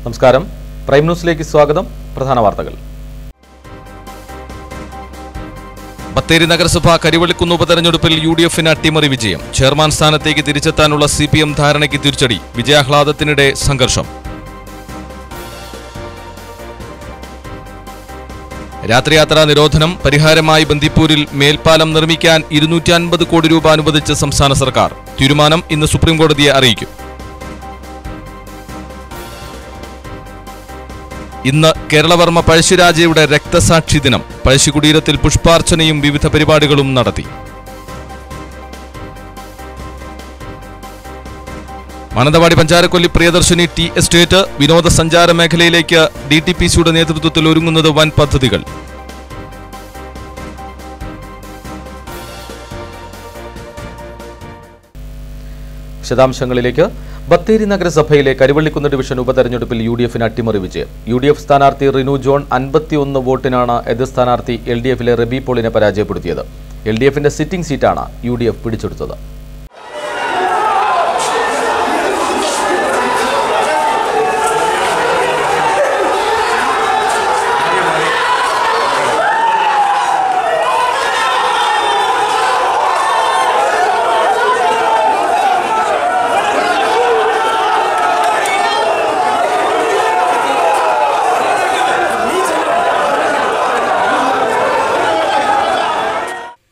നമസ്കാരം. പ്രൈം ന്യൂസിലേക്ക് സ്വാഗതം. പ്രധാന വാർത്തകൾ. ബത്തേരി നഗരസഭ കരിവള്ളിക്കുന്ന് ഉപതെരഞ്ഞെടുപ്പിൽ UDFന് അട്ടിമറി വിജയം. ചെയർമാൻ സ്ഥാനത്തേക്ക് തിരിച്ചെത്താനുള്ള CPM ധാരണയ്ക്ക് തിരിച്ചടി. വിജയാഹ്ലാദത്തിനിടെ സംഘർഷം. രാത്രിയാത്രാ നിരോധനം പരിഹാരമായി ബന്ദിപ്പൂരിൽ മേൽപ്പാലം നിർമ്മിക്കാൻ 250 കോടി രൂപ അനുവദിച്ച് സംസ്ഥാന സർക്കാർ. തീരുമാനം ഇന്ന് സുപ്രീംകോടതിയെ അറിയിക്കും. ഇന്ന് കേരളവർമ്മ പഴശ്ശിരാജയുടെ രക്തസാക്ഷി ദിനം. പഴശ്ശികുടീരത്തിൽ പുഷ്പാർച്ചനയും വിവിധ പരിപാടികളും നടത്തി. മാനന്തവാടി പഞ്ചാരക്കൊല്ലി പ്രിയദർശിനി ടി എസ്റ്റേറ്റ് വിനോദസഞ്ചാര മേഖലയിലേക്ക് DTPCയുടെ നേതൃത്വത്തിൽ ഒരുങ്ങുന്നത് വൻ പദ്ധതികൾ. വിശദാംശങ്ങളിലേക്ക്. ബത്തേരി നഗരസഭയിലെ കരിവള്ളിക്കുന്ന് ഡിവിഷൻ ഉപതെരഞ്ഞെടുപ്പിൽ UDFന് അട്ടിമറി വിജയം. UDF സ്ഥാനാർത്ഥി റിനു ജോൺ 51 വോട്ടിനാണ് എതിർ സ്ഥാനാർത്ഥി LDFിലെ റബി പോളിനെ പരാജയപ്പെടുത്തിയത്. LDFിന്റെ സിറ്റിംഗ് സീറ്റാണ് UDF പിടിച്ചെടുത്തത്.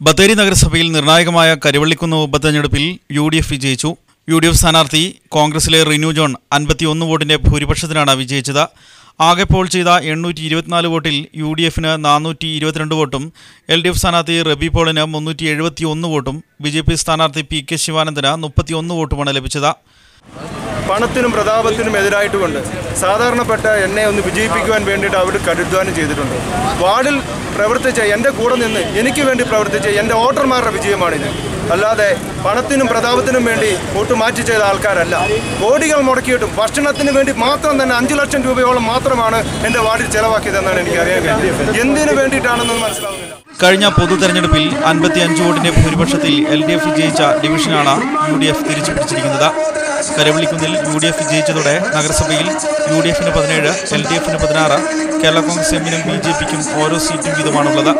ബത്തേരി നഗരസഭയിൽ നിർണായകമായ കരിവള്ളിക്കുന്ന് ഉപതെരഞ്ഞെടുപ്പിൽ UDF വിജയിച്ചു. UDF സ്ഥാനാർത്ഥി കോൺഗ്രസിലെ റിനു ജോൺ 51 വോട്ടിന്റെ ഭൂരിപക്ഷത്തിനാണ് വിജയിച്ചത്. ആകെ പോൾ ചെയ്ത 824 വോട്ടിൽ UDFന് 422 വോട്ടും LDF സ്ഥാനാർത്ഥി റബി പോളിന് 371 വോട്ടും BJP സ്ഥാനാർത്ഥി PK ശിവാനന്ദന് 31 വോട്ടുമാണ് ലഭിച്ചത്. പണത്തിനും പ്രതാപത്തിനും എതിരായിട്ടുകൊണ്ട് സാധാരണപ്പെട്ട എന്നെ ഒന്ന് വിജയിപ്പിക്കുവാൻ വേണ്ടിയിട്ട് അവർ കരുദ്ധാനം ചെയ്തിട്ടുണ്ട്. വാർഡിൽ പ്രവർത്തിച്ച എൻ്റെ കൂടെ നിന്ന് എനിക്ക് വേണ്ടി പ്രവർത്തിച്ച എൻ്റെ വോട്ടർമാരുടെ വിജയമാണിത്. അല്ലാതെ പണത്തിനും പ്രതാപത്തിനും വേണ്ടി വോട്ട് മാറ്റി ചെയ്ത ആൾക്കാരല്ല. കോടികൾ മുടക്കിയിട്ടും ഭക്ഷണത്തിന് വേണ്ടി മാത്രം തന്നെ 5 ലക്ഷം രൂപയോളം മാത്രമാണ് എൻ്റെ വാർഡിൽ ചെലവാക്കിയതെന്നാണ് എനിക്കറിയാൻ കഴിയുന്നത്. എന്തിനു വേണ്ടിയിട്ടാണെന്നൊന്നും മനസ്സിലാവുന്നില്ല. കഴിഞ്ഞ പൊതു തെരഞ്ഞെടുപ്പിൽ 55 വോട്ടിന്റെ ഭൂരിപക്ഷത്തിൽ LDF വിജയിച്ച ഡിവിഷനാണ് UDF തിരിച്ചുപിടിച്ചിരിക്കുന്നത്. കരിവള്ളിക്കുന്നിൽ UDF വിജയിച്ചതോടെ നഗരസഭയിൽ UDFന് 17, LDFന് 16, കേരള കോൺഗ്രസ് എമ്മിനും BJPക്കും ഓരോ സീറ്റും വീതമാണുള്ളത്.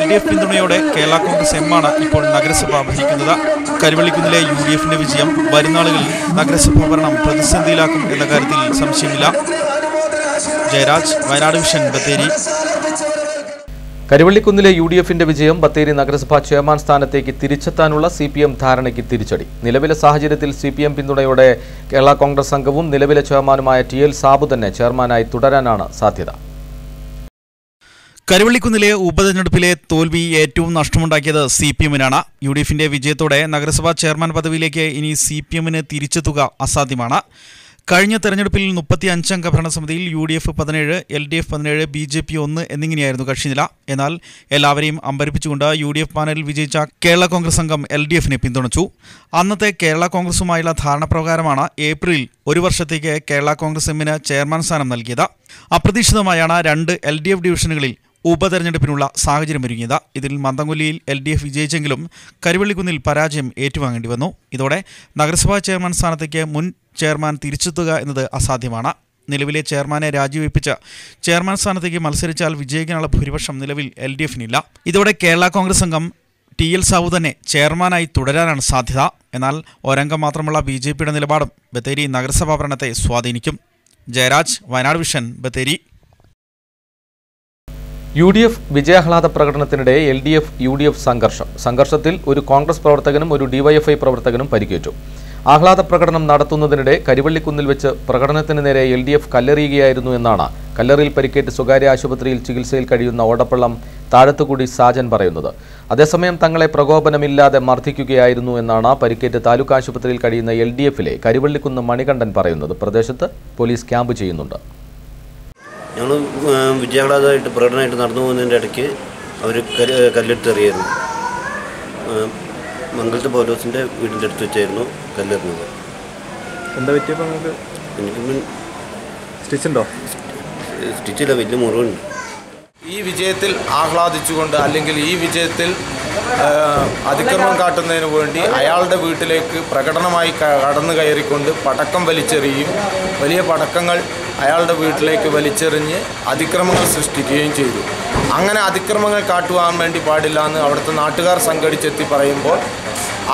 LDF പിന്തുണയോടെ കേരള കോൺഗ്രസ് എമ്മാണ് ഇപ്പോൾ നഗരസഭ ഭരിക്കുന്നത്. കരിവള്ളിക്കുന്നിലെ UDFന്റെ വിജയം വരുന്നാളുകളിൽ നഗരസഭാ ഭരണം പ്രതിസന്ധിയിലാക്കും എന്ന കാര്യത്തിൽ സംശയമില്ല. ജയരാജ്, വയനാട് വിഷൻ, ബത്തേരി. കരിവള്ളിക്കുന്നിലെ UDFന്റെ വിജയം ബത്തേരി നഗരസഭാ ചെയർമാൻ സ്ഥാനത്തേക്ക് തിരിച്ചെത്താനുള്ള CPM ധാരണയ്ക്ക് തിരിച്ചടി. നിലവിലെ സാഹചര്യത്തിൽ CPM പിന്തുണയോടെ കേരള കോൺഗ്രസ് അംഗവും നിലവിലെ ചെയർമാനുമായ TL സാബു തന്നെ ചെയർമാനായി തുടരാനാണ് സാധ്യത. കരിവള്ളിക്കുന്നിലെ ഉപതെരഞ്ഞെടുപ്പിലെ തോൽവി ഏറ്റവും നഷ്ടമുണ്ടാക്കിയത് CPMനാണ്. UDFന്റെ വിജയത്തോടെ നഗരസഭാ ചെയർമാൻ പദവിയിലേക്ക് ഇനി CPMന് തിരിച്ചെത്തുക അസാധ്യമാണ്. കഴിഞ്ഞ തെരഞ്ഞെടുപ്പിൽ 35 അംഗ ഭരണസമിതിയിൽ UDF 17, LDF 17, BJP 1 എന്നിങ്ങനെയായിരുന്നു കക്ഷിനില. എന്നാൽ എല്ലാവരെയും അമ്പരിപ്പിച്ചുകൊണ്ട് UDF പാനലിൽ വിജയിച്ച കേരള കോൺഗ്രസ് അംഗം LDFനെ പിന്തുണച്ചു. അന്നത്തെ കേരള കോൺഗ്രസുമായുള്ള ധാരണപ്രകാരമാണ് ഏപ്രിലിൽ 1 വർഷത്തേക്ക് കേരള കോൺഗ്രസ് എമ്മിന് ചെയർമാൻ സ്ഥാനം നൽകിയത്. അപ്രതീക്ഷിതമായാണ് 2 LDF ഡിവിഷനുകളിൽ ഉപതെരഞ്ഞെടുപ്പിനുള്ള സാഹചര്യമൊരുങ്ങിയത്. ഇതിൽ മന്തംകൊല്ലിയിൽ LDF വിജയിച്ചെങ്കിലും കരിവള്ളിക്കുന്നിൽ പരാജയം ഏറ്റുവാങ്ങേണ്ടി വന്നു. ഇതോടെ നഗരസഭാ ചെയർമാൻ സ്ഥാനത്തേക്ക് മുൻ ചെയർമാൻ തിരിച്ചെത്തുക എന്നത് അസാധ്യമാണ്. നിലവിലെ ചെയർമാനെ രാജിവെപ്പിച്ച് ചെയർമാൻ സ്ഥാനത്തേക്ക് മത്സരിച്ചാൽ വിജയിക്കാനുള്ള ഭൂരിപക്ഷം നിലവിൽ LDFനില്ല. ഇതോടെ കേരള കോൺഗ്രസ് അംഗം TL സാബു തന്നെ ചെയർമാനായി തുടരാനാണ് സാധ്യത. എന്നാൽ ഒരംഗം മാത്രമുള്ള BJPയുടെ നിലപാടും ബത്തേരി നഗരസഭാ ഭരണത്തെ സ്വാധീനിക്കും. Jayaraj, Wayanad vision, Bathery. UDF വിജയാഹ്ലാദ പ്രകടനത്തിനിടെ LDF-UDF സംഘർഷത്തിൽ ഒരു കോൺഗ്രസ് പ്രവർത്തകനും ഒരു DYFI പ്രവർത്തകനും പരിക്കേറ്റു. ആഹ്ലാദ പ്രകടനം നടത്തുന്നതിനിടെ കരിവള്ളിക്കുന്നിൽ വെച്ച് പ്രകടനത്തിന് നേരെ LDF കല്ലെറിയുകയായിരുന്നു എന്നാണ് കല്ലറിയിൽ പരിക്കേറ്റ് സ്വകാര്യ ആശുപത്രിയിൽ ചികിത്സയിൽ കഴിയുന്ന ഓടപ്പള്ളം താഴത്തുകൂടി സാജൻ പറയുന്നത്. അതേസമയം തങ്ങളെ പ്രകോപനമില്ലാതെ മർദ്ദിക്കുകയായിരുന്നു എന്നാണ് പരിക്കേറ്റ് താലൂക്ക് ആശുപത്രിയിൽ കഴിയുന്ന LDFിലെ കരിവള്ളിക്കുന്ന് മണികണ്ഠൻ പറയുന്നത്. പ്രദേശത്ത് പോലീസ് ക്യാമ്പ് ചെയ്യുന്നുണ്ട്. ഞങ്ങൾ വിജയാഹ്ലാദമായിട്ട് പ്രകടനമായിട്ട് നടന്നു പോകുന്നതിൻ്റെ ഇടയ്ക്ക് അവർ കല്ലെടുത്തെറിയായിരുന്നു. മംഗളത്തെ പൗലോസിൻ്റെ വീടിൻ്റെ അടുത്ത് വെച്ചായിരുന്നു കല്ലെറിഞ്ഞത്. എന്താ പറ്റിയപ്പോൾ എനിക്ക് സ്റ്റിച്ചുണ്ടോ? സ്റ്റിച്ചില്ല, വലിയ മുറിവുണ്ട്. ഈ വിജയത്തിൽ ആഹ്ലാദിച്ചുകൊണ്ട് അല്ലെങ്കിൽ ഈ വിജയത്തിൽ അതിക്രമം കാട്ടുന്നതിന് വേണ്ടി അയാളുടെ വീട്ടിലേക്ക് പ്രകടനമായി കടന്നു കയറിക്കൊണ്ട് പടക്കം വലിച്ചെറിയും. വലിയ പടക്കങ്ങൾ അയാളുടെ വീട്ടിലേക്ക് വലിച്ചെറിഞ്ഞ് അതിക്രമങ്ങൾ സൃഷ്ടിക്കുകയും ചെയ്തു. അങ്ങനെ അതിക്രമങ്ങൾ കാട്ടുവാൻ വേണ്ടി പാടില്ല എന്ന് അവിടുത്തെ നാട്ടുകാർ സംഘടിച്ചെത്തി പറയുമ്പോൾ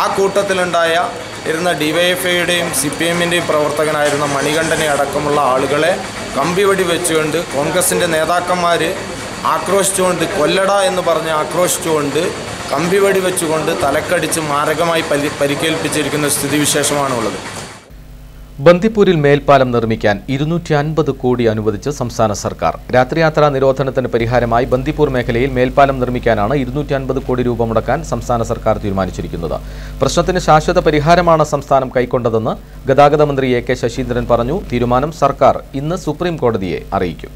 ആ കൂട്ടത്തിലുണ്ടായിരുന്ന ഡിവൈഎഫ്ഐയുടെയും CPMൻ്റെയും പ്രവർത്തകനായിരുന്ന മണികണ്ഠനെ അടക്കമുള്ള ആളുകളെ കമ്പിവടി വെച്ചുകൊണ്ട് കോൺഗ്രസിൻ്റെ നേതാക്കന്മാർ ആക്രോശിച്ചുകൊണ്ട് കൊല്ലട എന്ന് പറഞ്ഞ് ആക്രോശിച്ചുകൊണ്ട് കമ്പിവടി വെച്ചുകൊണ്ട് തലക്കടിച്ച് മാരകമായി പരിക്കേൽപ്പിച്ചിരിക്കുന്ന സ്ഥിതിവിശേഷമാണുള്ളത്. ബന്ദിപ്പൂരിൽ മേൽപ്പാലം നിർമ്മിക്കാൻ 250 കോടി അനുവദിച്ച് സംസ്ഥാന സർക്കാർ. രാത്രിയാത്രാ നിരോധനത്തിന് പരിഹാരമായി ബന്ദിപ്പൂർ മേഖലയിൽ മേൽപ്പാലം നിർമ്മിക്കാനാണ് 250 കോടി രൂപ മുടക്കാൻ സംസ്ഥാന സർക്കാർ തീരുമാനിച്ചിരിക്കുന്നത്. പ്രശ്നത്തിന് ശാശ്വത പരിഹാരമാണ് സംസ്ഥാനം കൈക്കൊണ്ടതെന്ന് ഗതാഗത മന്ത്രി AK ശശീന്ദ്രൻ പറഞ്ഞു. തീരുമാനം സർക്കാർ ഇന്ന് സുപ്രീം കോടതിയെ അറിയിക്കും.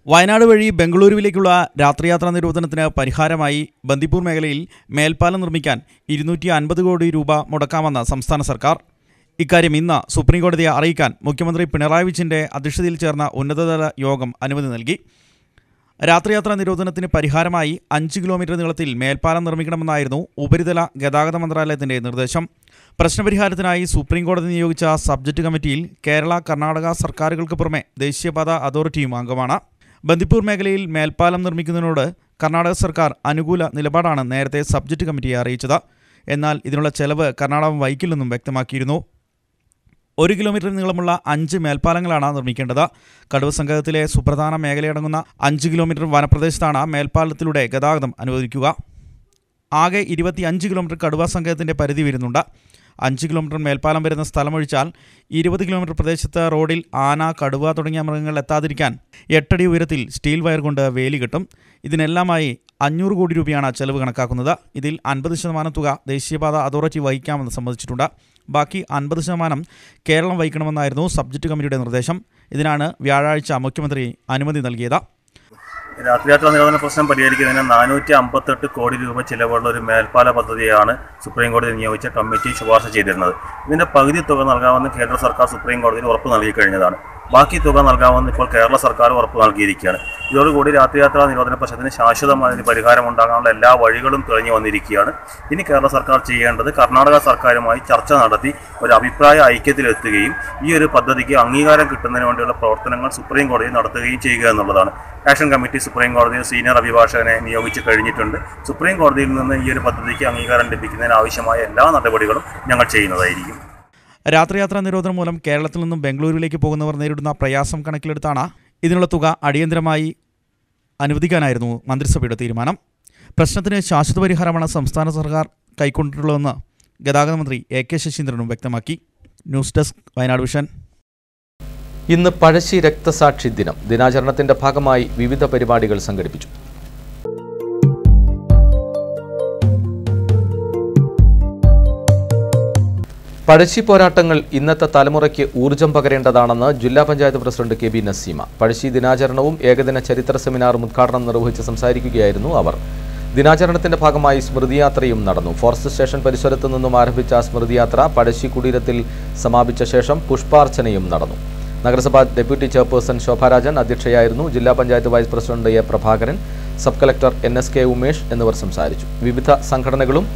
വയനാട് വഴി ബംഗളൂരുവിലേക്കുള്ള രാത്രിയാത്രാ നിരോധനത്തിന് പരിഹാരമായി ബന്ദിപ്പൂർ മേഖലയിൽ മേൽപ്പാലം നിർമ്മിക്കാൻ 250 കോടി രൂപ മുടക്കാമെന്ന് സംസ്ഥാന സർക്കാർ. ഇക്കാര്യം ഇന്ന് സുപ്രീം കോടതിയെ അറിയിക്കാൻ മുഖ്യമന്ത്രി പിണറായി വിജയന്റെ അധ്യക്ഷതയിൽ ചേർന്ന ഉന്നതതല യോഗം അനുമതി നൽകി. രാത്രിയാത്രാ നിരോധനത്തിന് പരിഹാരമായി 5 കിലോമീറ്റർ നീളത്തിൽ മേൽപ്പാലം നിർമ്മിക്കണമെന്നായിരുന്നു ഉപരിതല ഗതാഗത മന്ത്രാലയത്തിന്റെ നിർദ്ദേശം. പ്രശ്നപരിഹാരത്തിനായി സുപ്രീം കോടതി നിയോഗിച്ച സബ്ജക്ട് കമ്മിറ്റിയിൽ കേരള, കർണാടക സർക്കാരുകൾക്ക് പുറമെ ദേശീയപാത അതോറിറ്റിയും അംഗമാണ്. ബന്ദിപ്പൂർ മേഖലയിൽ മേൽപ്പാലം നിർമ്മിക്കുന്നതിനോട് കർണാടക സർക്കാർ അനുകൂല നിലപാടാണ് നേരത്തെ സബ്ജക്ട് കമ്മിറ്റിയെ അറിയിച്ചത്. എന്നാൽ ഇതിനുള്ള ചെലവ് കർണാടക വഹിക്കില്ലെന്നും വ്യക്തമാക്കിയിരുന്നു. 1 കിലോമീറ്റർ നീളമുള്ള 5 മേൽപ്പാലങ്ങളാണ് നിർമ്മിക്കേണ്ടത്. കടുവ സംഘത്തിലെ സുപ്രധാന മേഖലയടങ്ങുന്ന 5 കിലോമീറ്റർ വനപ്രദേശത്താണ് മേൽപ്പാലത്തിലൂടെ ഗതാഗതം അനുവദിക്കുക. ആകെ 25 കിലോമീറ്റർ കടുവ സംഘത്തിന്റെ പരിധി വരുന്നുണ്ട്. 5 കിലോമീറ്റർ മേൽപ്പാലം വരുന്ന സ്ഥലമൊഴിച്ചാൽ 20 കിലോമീറ്റർ പ്രദേശത്ത് റോഡിൽ ആന, കടുവ തുടങ്ങിയ മൃഗങ്ങൾ എത്താതിരിക്കാൻ 8 അടി ഉയരത്തിൽ സ്റ്റീൽ വയർ കൊണ്ട് വേലി കെട്ടും. ഇതിനെല്ലാമായി 500 കോടി രൂപയാണ് ചെലവ് കണക്കാക്കുന്നത്. ഇതിൽ 50% തുക ദേശീയപാത അതോറിറ്റി വഹിക്കാമെന്ന് സമ്മതിച്ചിട്ടുണ്ട്. ബാക്കി 50% കേരളം വഹിക്കണമെന്നായിരുന്നു സബ്ജക്ട് കമ്മിറ്റിയുടെ നിർദ്ദേശം. ഇതിനാണ് വ്യാഴാഴ്ച മുഖ്യമന്ത്രി അനുമതി നൽകിയത്. രാത്രിയാത്രാ നിരോധന പ്രശ്നം പരിഹരിക്കുന്നതിന് 458 കോടി രൂപ ചിലവുള്ള ഒരു മേൽപ്പാല പദ്ധതിയാണ് സുപ്രീം കോടതി നിയോഗിച്ച കമ്മിറ്റി ശുപാർശ ചെയ്തിരുന്നത്. ഇതിന്റെ പകുതി തുക നൽകാമെന്ന് കേന്ദ്ര സർക്കാർ സുപ്രീം കോടതിയിൽ ഉറപ്പ് നൽകി കഴിഞ്ഞതാണ്. ബാക്കി തുക നൽകാമെന്ന് ഇപ്പോൾ കേരള സർക്കാർ ഉറപ്പ് നൽകിയിരിക്കുകയാണ്. ഇതോടുകൂടി രാത്രിയാത്രാ നിരോധന പ്രശ്നത്തിന് ശാശ്വതമായ ഒരു പരിഹാരം ഉണ്ടാകാനുള്ള എല്ലാ വഴികളും തെളിഞ്ഞു വന്നിരിക്കുകയാണ്. ഇനി കേരള സർക്കാർ ചെയ്യേണ്ടത് കർണാടക സർക്കാരുമായി ചർച്ച നടത്തി ഒരു അഭിപ്രായ ഐക്യത്തിലെത്തുകയും ഈ ഒരു പദ്ധതിക്ക് അംഗീകാരം കിട്ടുന്നതിന് വേണ്ടിയുള്ള പ്രവർത്തനങ്ങൾ സുപ്രീം കോടതി നടത്തുകയും ചെയ്യുക എന്നുള്ളതാണ്. ആക്ഷൻ കമ്മിറ്റി സുപ്രീം കോടതിയിൽ സീനിയർ അഭിഭാഷകനെ നിയോഗിച്ച് കഴിഞ്ഞിട്ടുണ്ട്. സുപ്രീം കോടതിയിൽ നിന്ന് ഈ ഒരു പദ്ധതിക്ക് അംഗീകാരം ലഭിക്കുന്നതിന് ആവശ്യമായ എല്ലാ നടപടികളും ഞങ്ങൾ ചെയ്യുന്നതായിരിക്കും. രാത്രിയാത്രാ നിരോധനം മൂലം കേരളത്തിൽ നിന്നും ബംഗളൂരുവിലേക്ക് പോകുന്നവർ നേരിടുന്ന പ്രയാസം കണക്കിലെടുത്താണ് ഇതിനുള്ള തുക അടിയന്തരമായി അനുവദിക്കാനായിരുന്നു മന്ത്രിസഭയുടെ തീരുമാനം. പ്രശ്നത്തിന് ശാശ്വത പരിഹാരമാണ് സംസ്ഥാന സർക്കാർ കൈക്കൊണ്ടിട്ടുള്ളതെന്ന് ഗതാഗത മന്ത്രി AK ശശീന്ദ്രനും വ്യക്തമാക്കി. News desk, Wayanad vision. ഇന്ന് പഴശ്ശി രക്തസാക്ഷി ദിനം. ദിനാചരണത്തിന്റെ ഭാഗമായി വിവിധ പരിപാടികൾ സംഘടിപ്പിച്ചു. പഴശ്ശി പോരാട്ടങ്ങൾ ഇന്നത്തെ തലമുറയ്ക്ക് ഊർജ്ജം പകരേണ്ടതാണെന്ന് ജില്ലാ പഞ്ചായത്ത് പ്രസിഡന്റ് KB നസീമ. പഴശ്ശി ദിനാചരണവും ഏകദിന ചരിത്ര സെമിനാറും ഉദ്ഘാടനം നിർവഹിച്ച് സംസാരിക്കുകയായിരുന്നു അവർ. ദിനാചരണത്തിന്റെ ഭാഗമായി സ്മൃതിയാത്രയും നടന്നു. ഫോറസ്റ്റ് സ്റ്റേഷൻ പരിസരത്തു നിന്നും ആരംഭിച്ച സ്മൃതിയാത്ര പഴശ്ശി കുടീരത്തിൽ സമാപിച്ച ശേഷം പുഷ്പാർച്ചനയും നടന്നു. നഗരസഭാ ഡെപ്യൂട്ടി ചെയർപേഴ്സൺ ശോഭാരാജൻ അധ്യക്ഷയായിരുന്നു. ജില്ലാ panchayat vice president A Prabhakaran, sub collector NSK Umesh എന്നിവർ സംസാരിച്ചു. വിവിധ സംഘടനകളും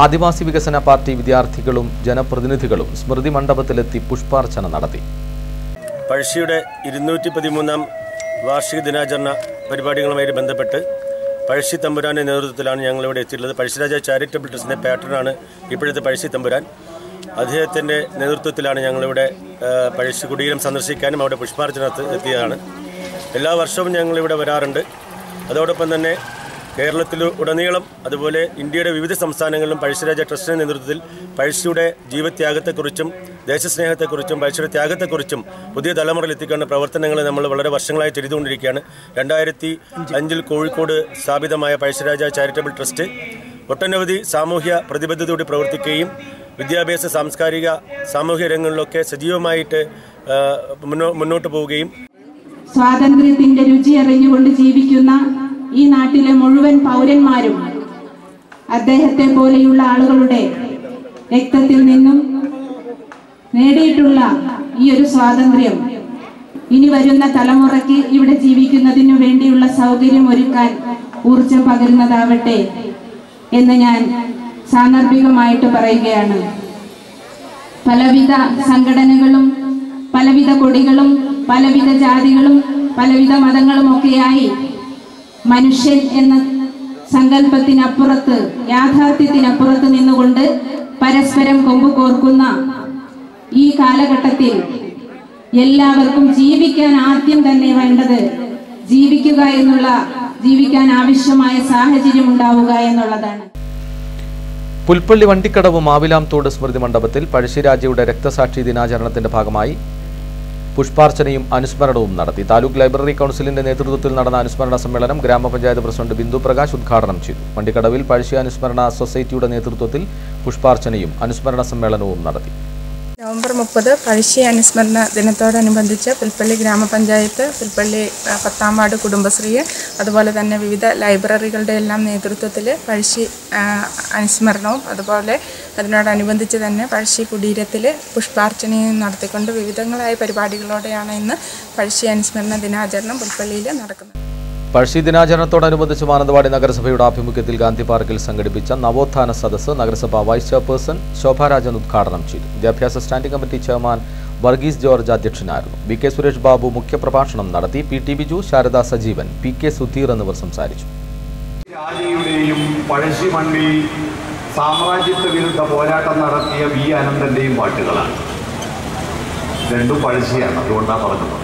ആദിവാസി വികസന പാർട്ടി വിദ്യാർത്ഥികളും ജനപ്രതിനിധികളും സ്മൃതി മണ്ഡപത്തിലെത്തി പുഷ്പാർച്ചന നടത്തി. പഴശ്ശിയുടെ 213 വാർഷിക ദിനാചരണ പരിപാടികളുമായി ബന്ധപ്പെട്ട് പഴശ്ശി തമ്പുരാൻ്റെ നേതൃത്വത്തിലാണ് ഞങ്ങളിവിടെ എത്തിയിട്ടുള്ളത്. പഴശ്ശിരാജ ചാരിറ്റബിൾ ട്രസ്റ്റിൻ്റെ പാറ്റേണാണ് ഇപ്പോഴത്തെ പഴശ്ശി തമ്പുരാൻ. അദ്ദേഹത്തിൻ്റെ നേതൃത്വത്തിലാണ് ഞങ്ങളിവിടെ പഴശ്ശി കുടീരം സന്ദർശിക്കാനും അവിടെ പുഷ്പാർച്ചന എത്തിയതാണ്. എല്ലാ വർഷവും ഞങ്ങളിവിടെ വരാറുണ്ട്. അതോടൊപ്പം തന്നെ കേരളത്തിലുടനീളം അതുപോലെ ഇന്ത്യയുടെ വിവിധ സംസ്ഥാനങ്ങളിലും പഴശ്ശിരാജ ട്രസ്റ്റിൻ്റെ നേതൃത്വത്തിൽ പഴശ്ശിയുടെ ജീവത്യാഗത്തെക്കുറിച്ചും ദേശസ്നേഹത്തെക്കുറിച്ചും പഴശ്ശിയുടെ ത്യാഗത്തെക്കുറിച്ചും പുതിയ തലമുറയിൽ എത്തിക്കേണ്ട പ്രവർത്തനങ്ങൾ നമ്മൾ വളരെ വർഷങ്ങളായി ചെയ്തുകൊണ്ടിരിക്കുകയാണ്. 2005 കോഴിക്കോട് സ്ഥാപിതമായ പഴശ്ശിരാജ ചാരിറ്റബിൾ ട്രസ്റ്റ് ഒട്ടനവധി സാമൂഹ്യ പ്രതിബദ്ധതയോടെ പ്രവർത്തിക്കുകയും വിദ്യാഭ്യാസ, സാംസ്കാരിക, സാമൂഹ്യ രംഗങ്ങളിലൊക്കെ സജീവമായിട്ട് മുന്നോട്ട് പോവുകയും സ്വാതന്ത്ര്യത്തിന്റെ രുചി അറിഞ്ഞുകൊണ്ട് ജീവിക്കുന്ന ഈ നാട്ടിലെ മുഴുവൻ പൗരന്മാരും അദ്ദേഹത്തെ പോലെയുള്ള ആളുകളുടെ രക്തത്തിൽ നിന്നും നേടിയിട്ടുള്ള ഈ ഒരു സ്വാതന്ത്ര്യം ഇനി വരുന്ന തലമുറയ്ക്ക് ഇവിടെ ജീവിക്കുന്നതിനു വേണ്ടിയുള്ള സൗകര്യം ഒരുക്കാൻ ഊർജം പകരുന്നതാവട്ടെ എന്ന് ഞാൻ സാന്ദർഭികമായിട്ട് പറയുകയാണ്. പലവിധ സംഘടനകളും പലവിധ കൊടികളും പലവിധ ജാതികളും പലവിധ മതങ്ങളുമൊക്കെയായി മനുഷ്യൻ എന്ന സങ്കല്പത്തിനപ്പുറത്ത്, യാഥാർത്ഥ്യത്തിനപ്പുറത്ത് നിന്നുകൊണ്ട് പരസ്പരം കൊമ്പ് കോർക്കുന്ന ഈ കാലഘട്ടത്തിൽ എല്ലാവർക്കും ജീവിക്കാൻ ആദ്യം തന്നെ വേണ്ടത് ജീവിക്കാൻ ആവശ്യമായ സാഹചര്യം ഉണ്ടാവുക എന്നുള്ളതാണ്. പുൽപ്പള്ളി വണ്ടിക്കടവ് മാവിലാംതോട് സ്മൃതി മണ്ഡപത്തിൽ പഴശ്ശിരാജയുടെ രക്തസാക്ഷി ദിനാചരണത്തിന്റെ ഭാഗമായി പുഷ്പാർച്ചനയും അനുസ്മരണവും നടത്തി. താലൂക്ക് ലൈബ്രറി കൗൺസിലിന്റെ നേതൃത്വത്തിൽ നടന്ന അനുസ്മരണ സമ്മേളനം ഗ്രാമപഞ്ചായത്ത് പ്രസിഡന്റ് ബിന്ദു പ്രകാശ് ഉദ്ഘാടനം ചെയ്തു. വണ്ടിക്കടവിൽ പഴശ്ശി അനുസ്മരണ സൊസൈറ്റിയുടെ നേതൃത്വത്തിൽ പുഷ്പാർച്ചനയും അനുസ്മരണ സമ്മേളനവും നടത്തി. നവംബർ 30 പഴശ്ശി അനുസ്മരണ ദിനത്തോടനുബന്ധിച്ച് പുൽപ്പള്ളി ഗ്രാമപഞ്ചായത്ത്, പുൽപ്പള്ളി 10-ാം വാർഡ് കുടുംബശ്രീ, അതുപോലെ തന്നെ വിവിധ ലൈബ്രറികളുടെ എല്ലാം നേതൃത്വത്തിൽ പഴശ്ശി അനുസ്മരണവും അതുപോലെ അതിനോടനുബന്ധിച്ച് തന്നെ പഴശ്ശി കുടീരത്തിൽ പുഷ്പാർച്ചനയും നടത്തിക്കൊണ്ട് വിവിധങ്ങളായ പരിപാടികളോടെയാണ് ഇന്ന് പഴശ്ശി അനുസ്മരണ ദിനാചരണം പുൽപ്പള്ളിയിൽ നടക്കുന്നത്. പഴശ്ശി ദിനാചരണത്തോടനുബന്ധിച്ച് മാനന്തവാടി നഗരസഭയുടെ ആഭിമുഖ്യത്തിൽ ഗാന്ധി പാർക്കിൽ സംഘടിപ്പിച്ച നവോത്ഥാന സദസ്സ് നഗരസഭ വൈസ് ചെയർപേഴ്സൺ ശോഭാരാജൻ ഉദ്ഘാടനം ചെയ്തു. വിദ്യാഭ്യാസ standing committee chairman Varghese George അധ്യക്ഷനായിരുന്നു. വി.കെ. സുരേഷ് ബാബു മുഖ്യപ്രഭാഷണം നടത്തി. പി.ടി. ബിജു, ശാരദ സജീവൻ, പി.കെ. സുധീർ എന്നിവർ സംസാരിച്ചു. രാജയുടെയും പഴശ്ശി മണ്ണിൽ സാമ്രാജ്യത്വ വിരുദ്ധ പോരാട്ടം നടത്തിയ വി അനന്തന്റെയും പാട്ടുകളാണ്. രണ്ടും പഴശ്ശിയാണ്, അതുകൊണ്ടാണ് പറഞ്ഞത്.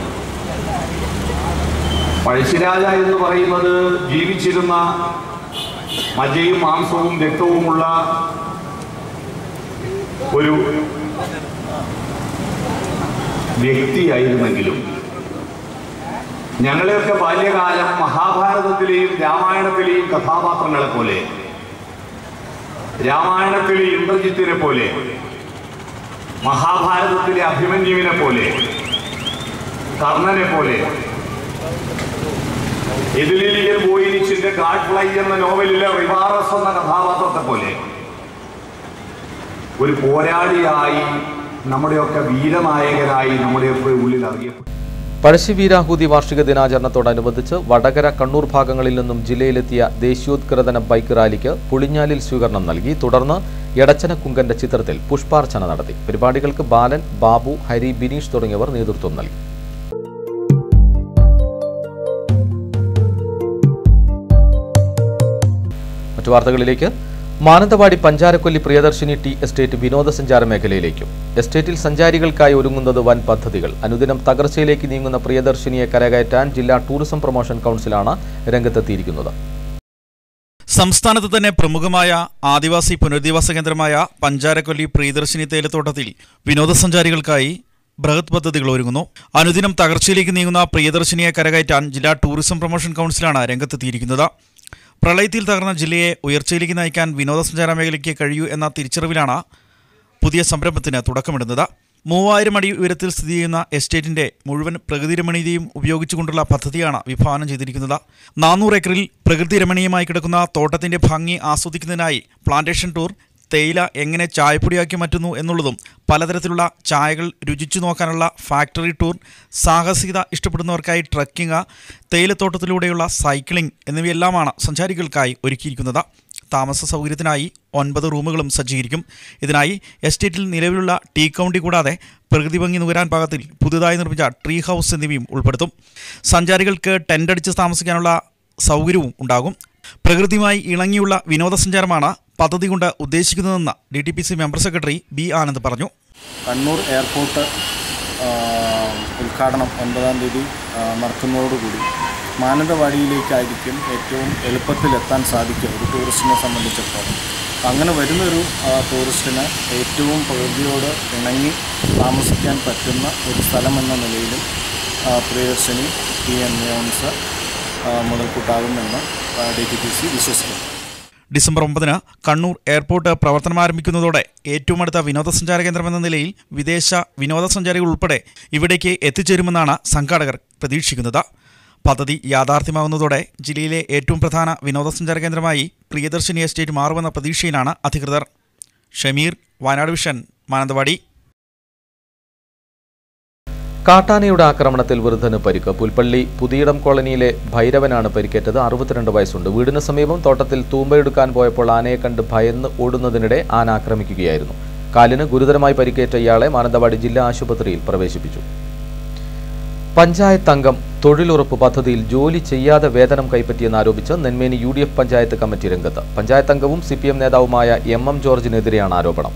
പഴശ്ശിരാജ എന്ന് പറയുന്നത് ജീവിച്ചിരുന്ന മജ്ജയും മാംസവും രക്തവുമുള്ള ഒരു വ്യക്തിയായിരുന്നെങ്കിലും ഞങ്ങളെയൊക്കെ ബാല്യകാലം മഹാഭാരതത്തിലെയും രാമായണത്തിലെയും കഥാപാത്രങ്ങളെ പോലെ, രാമായണത്തിലെ ഇന്ദ്രജിത്തിനെ പോലെ, മഹാഭാരതത്തിലെ അഭിമന്യുവിനെ പോലെ, കർണനെ പോലെ, എതിലിലിയൻ ബോയിനിച്ചിന്റെ ഗാഡ് ഫ്ലൈ എന്ന നോവലിലെ റിവാറസ് എന്ന കഥാപാത്രത്തെ പോലെ ഒരു പോരാളിയായി, നമ്മുടെയൊക്കെ വീരനായകനായി നമ്മുടെയൊക്കെ ഉള്ളിൽ അറിയപ്പെട്ടു. പഴശ്ശി വീരാഹൂതി വാർഷിക ദിനാചരണത്തോടനുബന്ധിച്ച് വടകര, കണ്ണൂർ ഭാഗങ്ങളിൽ നിന്നും ജില്ലയിലെത്തിയ ദേശീയോദ്ഗ്രഥന ബൈക്ക് റാലിക്ക് പുളിഞ്ഞാലിൽ സ്വീകരണം നൽകി. തുടർന്ന് എടച്ചനക്കുങ്കന്റെ ചിത്രത്തിൽ പുഷ്പാർച്ചന നടത്തി. പരിപാടികൾക്ക് ബാലൻ, ബാബു, ഹരി, ബിനീഷ് തുടങ്ങിയവർ നേതൃത്വം നൽകി. മറ്റു വാർത്തകളിലേക്ക്. മാനന്തവാടി പഞ്ചാരക്കൊല്ലി പ്രിയദർശിനി ടി എസ്റ്റേറ്റ് വിനോദസഞ്ചാര മേഖലയിലേക്കും. എസ്റ്റേറ്റിൽ സഞ്ചാരികൾക്കായി ഒരുങ്ങുന്നത് വൻ പദ്ധതികൾ. അനുദിനം തകർച്ചയിലേക്ക് നീങ്ങുന്ന പ്രിയദർശിനിയെ കരകയറ്റാൻ ജില്ലാ ടൂറിസം പ്രൊമോഷൻ കൗൺസിലാണ് രംഗത്തെത്തിയിരിക്കുന്നത്. സംസ്ഥാനത്ത് തന്നെ പ്രമുഖമായ ആദിവാസി പുനരധിവാസ കേന്ദ്രമായ പഞ്ചാരക്കൊല്ലി പ്രിയദർശിനി തേയിലത്തോട്ടത്തിൽ വിനോദസഞ്ചാരികൾക്കായി ബൃഹത് പദ്ധതികൾ ഒരുങ്ങുന്നു. അനുദിനം തകർച്ചയിലേക്ക് നീങ്ങുന്ന പ്രിയദർശിനിയെ കരകയറ്റാൻ ജില്ലാ ടൂറിസം പ്രൊമോഷൻ കൗൺസിലാണ് രംഗത്തെത്തിയിരിക്കുന്നത്. പ്രളയത്തിൽ തകർന്ന ജില്ലയെ ഉയർച്ചയിലേക്ക് നയിക്കാൻ വിനോദസഞ്ചാര മേഖലയ്ക്ക് കഴിയൂ എന്ന തിരിച്ചറിവിലാണ് പുതിയ സംരംഭത്തിന് തുടക്കമിടുന്നത്. 3000 അടി ഉയരത്തിൽ സ്ഥിതി ചെയ്യുന്ന എസ്റ്റേറ്റിന്റെ മുഴുവൻ പ്രകൃതി രമണീയതയും ഉപയോഗിച്ചുകൊണ്ടുള്ള പദ്ധതിയാണ് വിഭാവനം ചെയ്തിരിക്കുന്നത്. 400 ഏക്കറിൽ പ്രകൃതി രമണീയമായി കിടക്കുന്ന തോട്ടത്തിന്റെ ഭംഗി ആസ്വദിക്കുന്നതിനായി പ്ലാന്റേഷൻ ടൂർ, തേയില എങ്ങനെ ചായപ്പൊടിയാക്കി മാറ്റുന്നു എന്നുള്ളതും, പലതരത്തിലുള്ള ചായകൾ രുചിച്ചു നോക്കാനുള്ള ഫാക്ടറി ടൂർ, സാഹസികത ഇഷ്ടപ്പെടുന്നവർക്കായി ട്രക്കിംഗ്, തേയിലത്തോട്ടത്തിലൂടെയുള്ള സൈക്ലിംഗ് എന്നിവയെല്ലാമാണ് സഞ്ചാരികൾക്കായി ഒരുക്കിയിരിക്കുന്നത്. താമസ സൗകര്യത്തിനായി 9 റൂമുകളും സജ്ജീകരിക്കും. ഇതിനായി എസ്റ്റേറ്റിൽ നിലവിലുള്ള ടീ കൗണ്ടി കൂടാതെ പ്രകൃതി ഭംഗി നുകരാൻ പാകത്തിൽ പുതുതായി നിർമ്മിച്ച ട്രീ ഹൗസ് എന്നിവയും ഉൾപ്പെടുത്തും. സഞ്ചാരികൾക്ക് ടെൻ്റടിച്ച് താമസിക്കാനുള്ള സൗകര്യവും ഉണ്ടാകും. പ്രകൃതിയുമായി ഇണങ്ങിയുള്ള വിനോദസഞ്ചാരമാണ് പദ്ധതി കൊണ്ട് ഉദ്ദേശിക്കുന്നതെന്ന് DTPC member secretary B Anand പറഞ്ഞു. കണ്ണൂർ എയർപോർട്ട് ഉദ്ഘാടനം 9-ാം തീയതി നടക്കുന്നതോടുകൂടി മാനന്തവാടിയിലേക്കായിരിക്കും ഏറ്റവും എളുപ്പത്തിലെത്താൻ സാധിക്കുക ഒരു ടൂറിസ്റ്റിനെ സംബന്ധിച്ചിടത്തോളം. അങ്ങനെ വരുന്നൊരു ടൂറിസ്റ്റിന് ഏറ്റവും പ്രകൃതിയോട് ഇണങ്ങി താമസിക്കാൻ പറ്റുന്ന ഒരു സ്ഥലമെന്ന നിലയിലും പ്രിയദർശിനി ഈ അന്വേഷണ മുതൽക്കൂട്ടാകുമെന്ന് DTPC വിശ്വസിക്കുന്നു. ഡിസംബർ 9-ന് കണ്ണൂർ എയർപോർട്ട് പ്രവർത്തനം ആരംഭിക്കുന്നതോടെ ഏറ്റവും അടുത്ത വിനോദസഞ്ചാര കേന്ദ്രമെന്ന നിലയിൽ വിദേശ വിനോദസഞ്ചാരികൾ ഉൾപ്പെടെ ഇവിടേക്ക് എത്തിച്ചേരുമെന്നാണ് സംഘാടകർ പ്രതീക്ഷിക്കുന്നത്. പദ്ധതി യാഥാർത്ഥ്യമാകുന്നതോടെ ജില്ലയിലെ ഏറ്റവും പ്രധാന വിനോദസഞ്ചാര കേന്ദ്രമായി പ്രിയദർശിനി എസ്റ്റേറ്റ് മാറുമെന്ന പ്രതീക്ഷയിലാണ് അധികൃതർ. ഷമീർ, വയനാട് വിഷൻ, മാനന്തവാടി. കാട്ടാനയുടെ ആക്രമണത്തിൽ വൃദ്ധന് പരിക്ക്. പുൽപ്പള്ളി പുതിയിടം കോളനിയിലെ ഭൈരവനാണ് പരിക്കേറ്റത്. 62 വയസ്സുണ്ട്. വീടിന് സമീപം തോട്ടത്തിൽ തൂമ്പയെടുക്കാൻ പോയപ്പോൾ ആനയെ കണ്ട് ഭയന്ന് ഓടുന്നതിനിടെ ആന ആക്രമിക്കുകയായിരുന്നു. കാലിന് ഗുരുതരമായി പരിക്കേറ്റ ഇയാളെ മാനന്തവാടി ജില്ലാ ആശുപത്രിയിൽ പ്രവേശിപ്പിച്ചു. പഞ്ചായത്ത് അംഗം തൊഴിലുറപ്പ് പദ്ധതിയിൽ ജോലി ചെയ്യാതെ വേതനം കൈപ്പറ്റിയെന്നാരോപിച്ച് നെന്മേനി UDF പഞ്ചായത്ത് കമ്മിറ്റി രംഗത്ത്. പഞ്ചായത്ത് അംഗവും CPM നേതാവുമായ MM ജോർജിനെതിരെയാണ് ആരോപണം.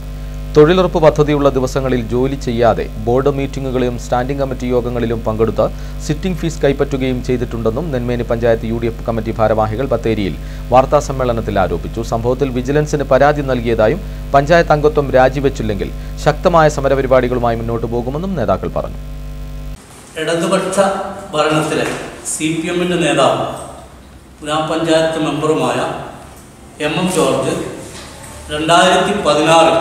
തൊഴിലുറപ്പ് പദ്ധതിയുള്ള ദിവസങ്ങളിൽ ജോലി ചെയ്യാതെ ബോർഡ് മീറ്റിംഗുകളിലും സ്റ്റാൻഡിംഗ് കമ്മിറ്റി യോഗങ്ങളിലും പങ്കെടുത്ത് സിറ്റിംഗ് ഫീസ് കൈപ്പറ്റുകയും ചെയ്തിട്ടുണ്ടെന്നും നെന്മേനി പഞ്ചായത്ത് UDF കമ്മിറ്റി ഭാരവാഹികൾ ബത്തേരിയിൽ വാർത്താസമ്മേളനത്തിൽ ആരോപിച്ചു. സംഭവത്തിൽ വിജിലൻസിന് പരാതി നൽകിയതായും പഞ്ചായത്ത് അംഗത്വം രാജിവെച്ചില്ലെങ്കിൽ ശക്തമായ സമരപരിപാടികളുമായി മുന്നോട്ടു പോകുമെന്നും നേതാക്കൾ പറഞ്ഞു. ഇടതുപക്ഷ ഭരണത്തിലെ CPM-ന്റെ നേതാവ് ഗ്രാമപഞ്ചായത്ത് മെമ്പറുമായ MM ജോർജ് 2016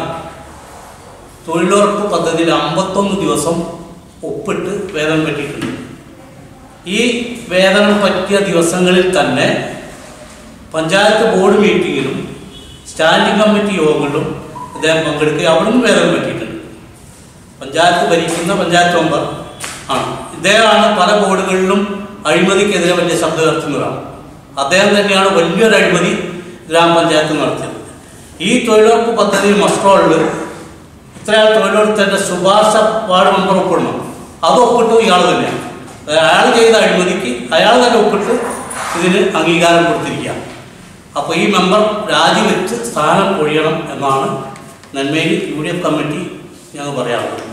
തൊഴിലുറപ്പ് പദ്ധതിയിൽ 51 ദിവസം ഒപ്പിട്ട് വേതനം പറ്റിയിട്ടുണ്ട്. ഈ വേതനം പറ്റിയ ദിവസങ്ങളിൽ തന്നെ പഞ്ചായത്ത് ബോർഡ് മീറ്റിങ്ങിലും സ്റ്റാൻഡിംഗ് കമ്മിറ്റി യോഗങ്ങളിലും അദ്ദേഹം പങ്കെടുക്കുകയും അവിടെ നിന്നും വേതനം പറ്റിയിട്ടുണ്ട്. പഞ്ചായത്ത് ഭരിക്കുന്ന പഞ്ചായത്ത് മെമ്പർ ആണ്. ഇദ്ദേഹമാണ് പല ബോർഡുകളിലും അഴിമതിക്കെതിരെ വലിയ ശബ്ദം ഉയർത്തുന്നതാണ്. അദ്ദേഹം തന്നെയാണ് വലിയൊരു അഴിമതി ഗ്രാമപഞ്ചായത്ത് നടത്തിയത്. ഈ തൊഴിലുറപ്പ് പദ്ധതി മസ്ട്രോളിൽ ഇത്രയാൾ തൊഴിലുറപ്പിൻ്റെ ശുപാർശ വാർഡ് മെമ്പർ ഒപ്പിടണം. അത് ഒപ്പിട്ടു ഇയാൾ തന്നെയാണ്. അയാൾ ചെയ്ത അഴിമതിക്ക് അയാൾ തന്നെ ഒപ്പിട്ട് ഇതിന് അംഗീകാരം കൊടുത്തിരിക്കുകയാണ്. അപ്പോൾ ഈ മെമ്പർ രാജിവെച്ച് സ്ഥാനം ഒഴിയണം എന്നാണ് നെന്മേനി UDF കമ്മിറ്റി ഞങ്ങൾ പറയാറുള്ളത്.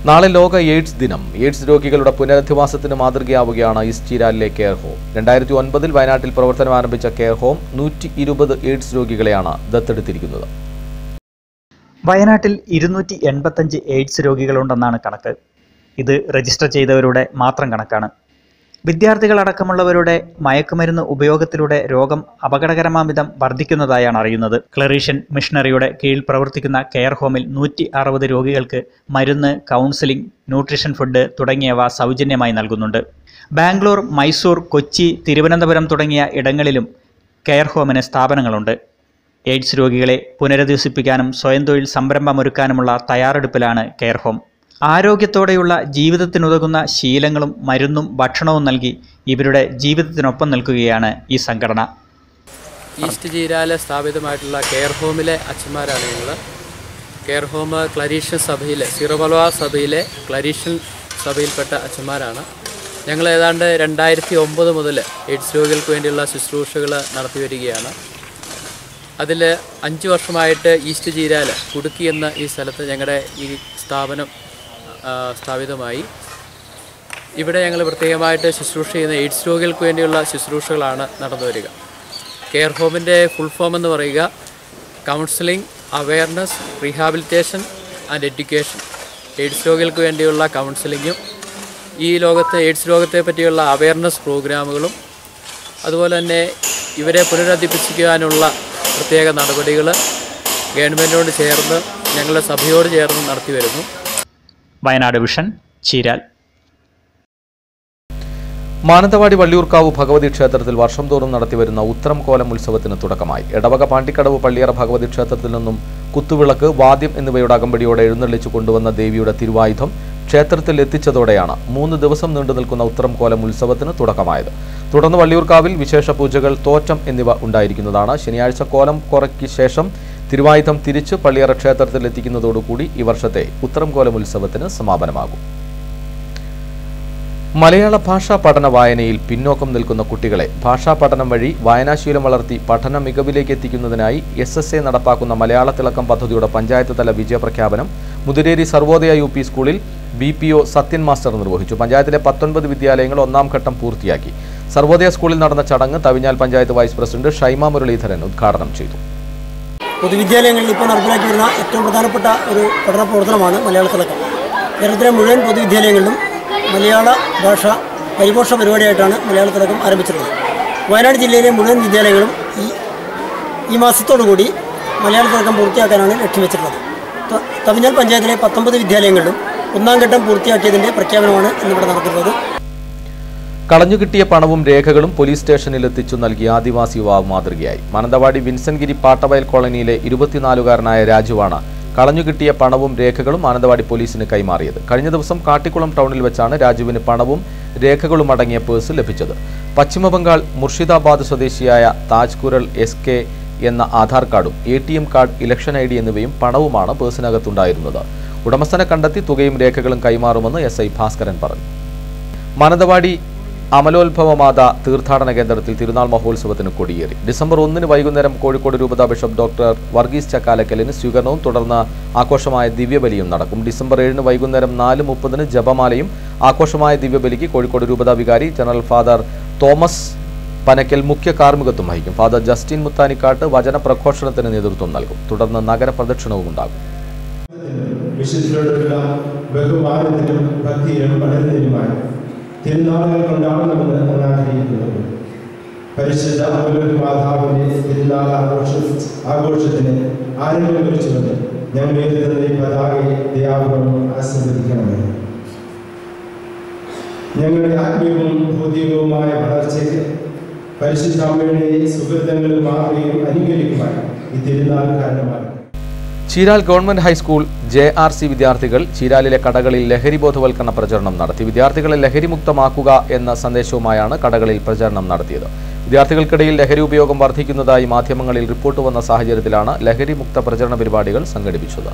നാളെ ലോക എയ്ഡ്സ് ദിനം. എയ്ഡ്സ് രോഗികളുടെ പുനരധിവാസത്തിന് മാതൃകയാവുകയാണ് ഈസ്റ്റ് ചീരാലിലെ കെയർ ഹോം. 2009 വയനാട്ടിൽ പ്രവർത്തനം ആരംഭിച്ച കെയർ ഹോം 120 എയ്ഡ്സ് രോഗികളെയാണ് ദത്തെടുത്തിരിക്കുന്നത്. വയനാട്ടിൽ 285 എയ്ഡ്സ് രോഗികളുണ്ടെന്നാണ് കണക്ക്. ഇത് രജിസ്റ്റർ ചെയ്തവരുടെ മാത്രം കണക്കാണ്. വിദ്യാർത്ഥികളടക്കമുള്ളവരുടെ മയക്കുമരുന്ന് ഉപയോഗത്തിലൂടെ രോഗം അപകടകരമാം വിധം വർദ്ധിക്കുന്നതായാണ് അറിയുന്നത്. ക്ലറീഷ്യൻ മിഷണറിയുടെ കീഴിൽ പ്രവർത്തിക്കുന്ന കെയർ ഹോമിൽ 160 രോഗികൾക്ക് മരുന്ന്, കൗൺസിലിംഗ്, ന്യൂട്രീഷൻ ഫുഡ് തുടങ്ങിയവ സൗജന്യമായി നൽകുന്നുണ്ട്. ബാംഗ്ലൂർ, മൈസൂർ, കൊച്ചി, തിരുവനന്തപുരം തുടങ്ങിയ ഇടങ്ങളിലും കെയർ ഹോമിന് സ്ഥാപനങ്ങളുണ്ട്. എയ്ഡ്സ് രോഗികളെ പുനരധിവസിപ്പിക്കാനും സ്വയം തൊഴിൽ സംരംഭമൊരുക്കാനുമുള്ള തയ്യാറെടുപ്പിലാണ് കെയർ ഹോം. ആരോഗ്യത്തോടെയുള്ള ജീവിതത്തിനുതകുന്ന ശീലങ്ങളും മരുന്നും ഭക്ഷണവും നൽകി ഇവരുടെ ജീവിതത്തിനൊപ്പം നിൽക്കുകയാണ് ഈ സംഘടന. ഈസ്റ്റ് ചീരാല് സ്ഥാപിതമായിട്ടുള്ള കെയർ ഹോമിലെ അച്ഛന്മാരാണ് ഞങ്ങൾ. കെയർ ഹോം ക്ലരീഷ്യൻ സഭയിലെ സീറോ മലബാർ സഭയിലെ ക്ലരീഷ്യൻ സഭയിൽപ്പെട്ട അച്ഛന്മാരാണ്. ഞങ്ങൾ ഏതാണ്ട് 2009 മുതൽ എയ്ഡ്സ് രോഗികൾക്ക് വേണ്ടിയുള്ള ശുശ്രൂഷകൾ നടത്തി വരികയാണ്. അതിൽ 5 വർഷമായിട്ട് ഈസ്റ്റ് ചീരാല് കുടുക്കി എന്ന ഈ സ്ഥലത്ത് ഞങ്ങളുടെ ഈ സ്ഥാപനം സ്ഥാപിതമായി. ഇവിടെ ഞങ്ങൾ പ്രത്യേകമായിട്ട് ശുശ്രൂഷ ചെയ്യുന്ന എയ്ഡ്സ് രോഗികൾക്ക് വേണ്ടിയുള്ള ശുശ്രൂഷകളാണ് നടന്നു വരിക. കെയർ ഹോമിൻ്റെ ഫുൾ ഫോം എന്ന് പറയുക counselling, awareness, rehabilitation and education. AIDS രോഗികൾക്ക് വേണ്ടിയുള്ള കൗൺസിലിങ്ങും ഈ ലോകത്തെ എയ്ഡ്സ് രോഗത്തെ പറ്റിയുള്ള അവയർനെസ് പ്രോഗ്രാമുകളും അതുപോലെ തന്നെ ഇവരെ പുനരധിവസിക്കാനുള്ള പ്രത്യേക നടപടികൾ ഗവൺമെൻറ്റിനോട് ചേർന്ന് ഞങ്ങളുടെ സഭയോട് ചേർന്ന് നടത്തി വരുന്നു. വയനാട് വിഷൻ, ചീരാൽ. മാനന്തവാടി വള്ളിയൂർക്കാവ് ഭഗവതി ക്ഷേത്രത്തിൽ വർഷം തോറും നടത്തിവരുന്ന ഉത്രം കോലം ഉത്സവത്തിന് തുടക്കമായി. എടവക പാണ്ടിക്കടവ് പള്ളിയറ ഭഗവതി ക്ഷേത്രത്തിൽ നിന്നും കുത്തുവിളക്ക്, വാദ്യം എന്നിവയുടെ അകമ്പടിയോടെ എഴുന്നള്ളിച്ചു കൊണ്ടുവന്ന ദേവിയുടെ തിരുവായുധം ക്ഷേത്രത്തിൽ എത്തിച്ചതോടെയാണ് 3 ദിവസം നീണ്ടു നിൽക്കുന്ന ഉത്രം കോലം ഉത്സവത്തിന് തുടക്കമായത്. തുടർന്ന് വള്ളിയൂർക്കാവിൽ വിശേഷ പൂജകൾ, തോറ്റം എന്നിവ ഉണ്ടായിരിക്കുന്നതാണ്. ശനിയാഴ്ച കോലം കുറയ്ക്ക് ശേഷം തിരുവായുധം തിരിച്ച് പള്ളിയറ ക്ഷേത്രത്തിൽ എത്തിക്കുന്നതോടുകൂടി ഈ വർഷത്തെ ഉത്രം കോലം ഉത്സവത്തിന് സമാപനമാകും. മലയാള ഭാഷാ പഠന വായനയിൽ പിന്നോക്കം നിൽക്കുന്ന കുട്ടികളെ ഭാഷാ പഠനം വഴി വായനാശീലം വളർത്തി പഠന മികവിലേക്ക് എത്തിക്കുന്നതിനായി SSA നടപ്പാക്കുന്ന മലയാള തിളക്കം പദ്ധതിയുടെ പഞ്ചായത്ത് തല വിജയപ്രഖ്യാപനം മുതിരേരി സർവോദയ UP സ്കൂളിൽ BPO സത്യൻ മാസ്റ്റർ നിർവഹിച്ചു. പഞ്ചായത്തിലെ 19 വിദ്യാലയങ്ങൾ 1ാം ഘട്ടം പൂർത്തിയാക്കി. സർവോദയ സ്കൂളിൽ നടന്ന ചടങ്ങ് തവിഞ്ഞാൽ പഞ്ചായത്ത് വൈസ് പ്രസിഡന്റ് ഷൈമ മുരളീധരൻ ഉദ്ഘാടനം ചെയ്തു. പൊതുവിദ്യാലയങ്ങളിൽ ഇപ്പോൾ നടപ്പിലാക്കി വരുന്ന ഏറ്റവും പ്രധാനപ്പെട്ട ഒരു പഠന പ്രവർത്തനമാണ് മലയാള തിളക്കം. കേരളത്തിലെ മുഴുവൻ പൊതുവിദ്യാലയങ്ങളിലും മലയാള ഭാഷ പരിപോഷ പരിപാടിയായിട്ടാണ് മലയാള തിളക്കം ആരംഭിച്ചിട്ടുള്ളത്. വയനാട് ജില്ലയിലെ മുഴുവൻ വിദ്യാലയങ്ങളും ഈ മാസത്തോടുകൂടി മലയാള തിളക്കം പൂർത്തിയാക്കാനാണ് ലക്ഷ്യം വെച്ചിട്ടുള്ളത്. തവിഞ്ഞാൽ പഞ്ചായത്തിലെ 19 വിദ്യാലയങ്ങളിലും 1ാം ഘട്ടം പൂർത്തിയാക്കിയതിൻ്റെ പ്രഖ്യാപനമാണ് ഇന്നിവിടെ നടക്കുന്നത്. കളഞ്ഞുകിട്ടിയ പണവും രേഖകളും പോലീസ് സ്റ്റേഷനിലെത്തിച്ചു നൽകിയ ആദിവാസി യുവാവ് മാതൃകയായി. മാനന്തവാടി വിൻസൻഗിരി പാട്ടവയൽ കോളനിയിലെ 24-കാരനായ രാജുവാണ് കളഞ്ഞുകിട്ടിയ പണവും രേഖകളും മാനന്തവാടി പോലീസിന് കൈമാറിയത്. കഴിഞ്ഞ ദിവസം കാട്ടിക്കുളം ടൗണിൽ വെച്ചാണ് രാജുവിന് പണവും രേഖകളും അടങ്ങിയ പേഴ്സ് ലഭിച്ചത്. പശ്ചിമബംഗാൾ മുർഷിദാബാദ് സ്വദേശിയായ താജ് കുരൽ SK എന്ന ആധാർ കാർഡും ATM കാർഡ്, ഇലക്ഷൻ ID എന്നിവയും പണവുമാണ് പേഴ്സിനകത്തുണ്ടായിരുന്നത്. ഉടമസ്ഥനെ കണ്ടെത്തി തുകയും രേഖകളും കൈമാറുമെന്ന് SI ഭാസ്കരൻ പറഞ്ഞു. മാനന്തവാടി അമലോത്ഭവമാത തീർത്ഥാടന കേന്ദ്രത്തിൽ തിരുനാൾ മഹോത്സവത്തിന് കൊടിയേറി. ഡിസംബർ 1 വൈകുന്നേരം കോഴിക്കോട് രൂപതാ ബിഷപ്പ് ഡോക്ടർ വർഗീസ് ചക്കാലക്കലിന് സ്വീകരണവും തുടർന്ന് ആഘോഷമായ ദിവ്യബലിയും നടക്കും. ഡിസംബർ 7 വൈകുന്നേരം 4:30 ജപമാലയും ആഘോഷമായ ദിവ്യബലിക്ക് കോഴിക്കോട് രൂപതാ വികാരി ജനറൽ ഫാദർ തോമസ് പനക്കൽ മുഖ്യ കാർമ്മികത്വം വഹിക്കും. ഫാദർ ജസ്റ്റിൻ മുത്താനിക്കാട്ട് വചന പ്രഘോഷണത്തിന് നേതൃത്വം നൽകും. തുടർന്ന് നഗരപ്രദക്ഷിണവും ഉണ്ടാകും. വിശുദ്ധരോടുള്ള ബഹുമാനത്തിനും ഭക്തിയിലും വളരുന്നതിനുമായി തിരുനാളുകൾ കൊണ്ടാടണമെന്ന് ഞാൻ ആഗ്രഹിക്കുന്നത്. പരിശുദ്ധ അമലോത്ഭവമാതാവിന്റെ തിരുനാൾ ആഘോഷത്തിന് ആരംഭം കുറിച്ചുകൊണ്ട് ഞങ്ങൾ എഴുതുന്ന ഈ പതാകയെ ദയാപൂർവം ആശീർവദിക്കണമേ. ഞങ്ങളുടെ ആത്മീയവും ഭൗതികവുമായ വളർച്ചയ്ക്ക് പരിശുദ്ധ അമ്മയുടെ സുഹൃത്തുക്കളും മാറുകയും അനുകരിക്കുവാൻ ഈ തിരുനാൾ കാരണമാകും. ചീരാൽ ഗവൺമെന്റ് ഹൈസ്കൂൾ JRC വിദ്യാർത്ഥികൾ ചീരാലിലെ കടകളിൽ ലഹരി ബോധവൽക്കരണ പ്രചരണം നടത്തി. വിദ്യാർത്ഥികളെ ലഹരിമുക്തമാക്കുക എന്ന സന്ദേശവുമായാണ് കടകളിൽ പ്രചരണം നടത്തിയത്. വിദ്യാർത്ഥികൾക്കിടയിൽ ലഹരി ഉപയോഗം വർദ്ധിക്കുന്നതായി മാധ്യമങ്ങളിൽ റിപ്പോർട്ട് വന്ന സാഹചര്യത്തിലാണ് ലഹരിമുക്ത പ്രചരണ പരിപാടികൾ സംഘടിപ്പിച്ചത്.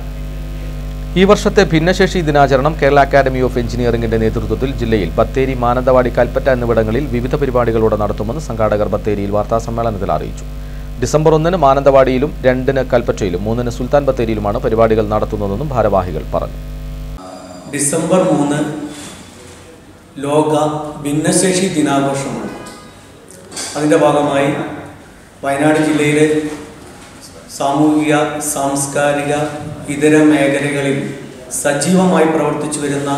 ഈ വർഷത്തെ ഭിന്നശേഷി ദിനാചരണം കേരള അക്കാദമി ഓഫ് എഞ്ചിനീയറിംഗിന്റെ നേതൃത്വത്തിൽ ജില്ലയിൽ ബത്തേരി, മാനന്തവാടി, കൽപ്പറ്റ എന്നിവിടങ്ങളിൽ വിവിധ പരിപാടികളോടെ നടത്തുമെന്ന് സംഘാടകർ ബത്തേരിയിൽ വാർത്താസമ്മേളനത്തിൽ അറിയിച്ചു. ഡിസംബർ 1 മാനന്തവാടിയിലും 2 കൽപ്പറ്റയിലും 3 സുൽത്താൻ ബത്തേരിയിലുമാണ് പരിപാടികൾ നടത്തുന്നതെന്നും ഭാരവാഹികൾ പറഞ്ഞു. ഡിസംബർ 3 ലോക ഭിന്നശേഷി ദിനാഘോഷമാണ്. അതിൻ്റെ ഭാഗമായി വയനാട് ജില്ലയിലെ സാമൂഹിക, സാംസ്കാരിക, ഇതര മേഖലകളിൽ സജീവമായി പ്രവർത്തിച്ചു വരുന്ന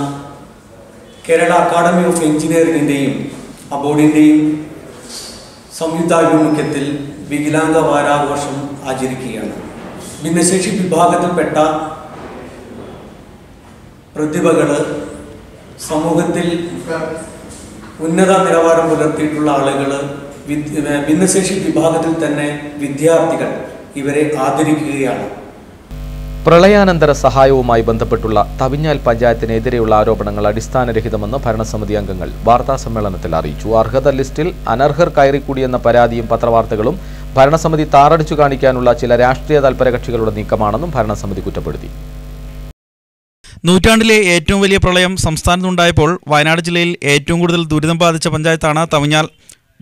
കേരള അക്കാദമി ഓഫ് എഞ്ചിനീയറിംഗിൻ്റെയും അബോർഡിൻ്റെയും സംയുക്താഭിമുഖ്യത്തിൽ വികലാംഗ വാരാഘോഷം ആചരിക്കുകയാണ്. ഭിന്നശേഷി വിഭാഗത്തിൽപ്പെട്ട പ്രതിഭകൾ, സമൂഹത്തിൽ ഉന്നത നിലവാരം പുലർത്തിയിട്ടുള്ള ആളുകൾ, ഭിന്നശേഷി വിഭാഗത്തിൽ തന്നെ വിദ്യാർത്ഥികൾ, ഇവരെ ആദരിക്കുകയാണ്. പ്രളയാനന്തര സഹായവുമായി ബന്ധപ്പെട്ടുള്ള തവിഞ്ഞാൽ പഞ്ചായത്തിനെതിരെയുള്ള ആരോപണങ്ങൾ അടിസ്ഥാനരഹിതമെന്ന് ഭരണസമിതി അംഗങ്ങൾ വാർത്താസമ്മേളനത്തിൽ അറിയിച്ചു. അർഹത ലിസ്റ്റിൽ അനർഹർ കയറിക്കൂടിയെന്ന പരാതിയും പത്രവാർത്തകളും ഭരണസമിതി താറടിച്ചു കാണിക്കാനുള്ള ചില രാഷ്ട്രീയ താൽപര്യകക്ഷികളുടെ നീക്കമാണെന്നും ഭരണസമിതി കുറ്റപ്പെടുത്തി. നൂറ്റാണ്ടിലെ ഏറ്റവും വലിയ പ്രളയം സംസ്ഥാനത്തുണ്ടായപ്പോൾ വയനാട് ജില്ലയിൽ ഏറ്റവും കൂടുതൽ ദുരിതം ബാധിച്ച പഞ്ചായത്താണ് തവിഞ്ഞാൽ.